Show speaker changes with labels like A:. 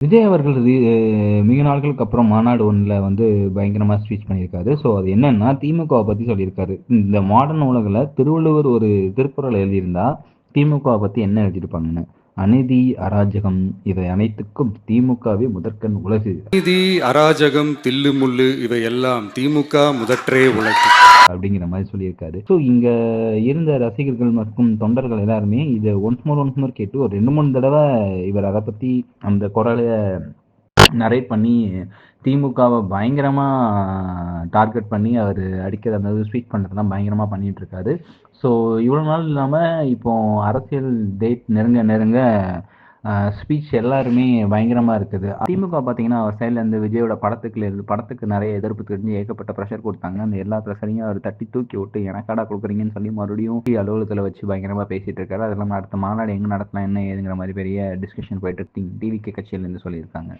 A: விஜய் அவர்கள் மிக நாட்களுக்கு அப்புறம் மாநாடு ஒண்ணுல வந்து பயங்கரமா ஸ்பீச் பண்ணியிருக்காரு. ஸோ அது என்னன்னா, திமுகவ பத்தி சொல்லியிருக்காரு. இந்த மாடர்ன் உலகுல திருவள்ளுவர் ஒரு திருக்குறள் எழுதியிருந்தா, திமுகவ பத்தி என்ன எழுதியிருப்பாங்கன்னு. "அநீதி, அராஜகம் இவை அனைத்துக்கும் திமுகவே முதற்கண் உலகு"
B: நீதி, அராஜகம், தில்லுமுல்லு இவையெல்லாம் திமுக முதற்றே உலகு
A: அப்படிங்கிற மாரி சொல்லியிருக்காரு. ஸோ இங்க இருந்த ரசிகர்கள் மற்றும் தொண்டர்கள் எல்லாருமே இத ஒன்ஸ் மோர் கேட்டு ஒரு 2, 3 தடவ இவர் அத பத்தி அந்த குறள நரேட் பண்ணி திமுகவ பயங்கரமா டார்கெட் பண்ணி அவரு அடிக்கிற அந்த ஸ்வீட் பண்றதெல்லாம் பயங்கரமா பண்ணிட்டு இருக்காரு. ஸோ இவ்வளவு நாள் இல்லாம இப்போ அரசியல் டேட் நெருங்க நெருங்க ஸ்பீச் எல்லாருமே பயங்கரமா இருக்குது. திமுக பார்த்தீங்கன்னா, அவர் சைட்ல இருந்து விஜயோட படத்துக்கு நெறைய எதிர்ப்பு தெரிஞ்சு ஏகப்பட்ட பிரஷர் குடுத்தாங்க. அந்த எல்லா பிரஷரையும் அவர் தட்டி தூக்கி விட்டு எனக்காடா குடுக்குறீங்கன்னு சொல்லி மறுபடியும் அலுவலகத்துல வச்சு பயங்கரமா பேசிட்டு இருக்காரு. அது இல்லாம அடுத்த மாநாடு எங்க நடத்தலாம், என்ன ஏதுங்கிற மாரி பெரிய டிஸ்கஷன் போயிட்டு டிவிகே கட்சியில இருந்து சொல்லியிருக்காங்க.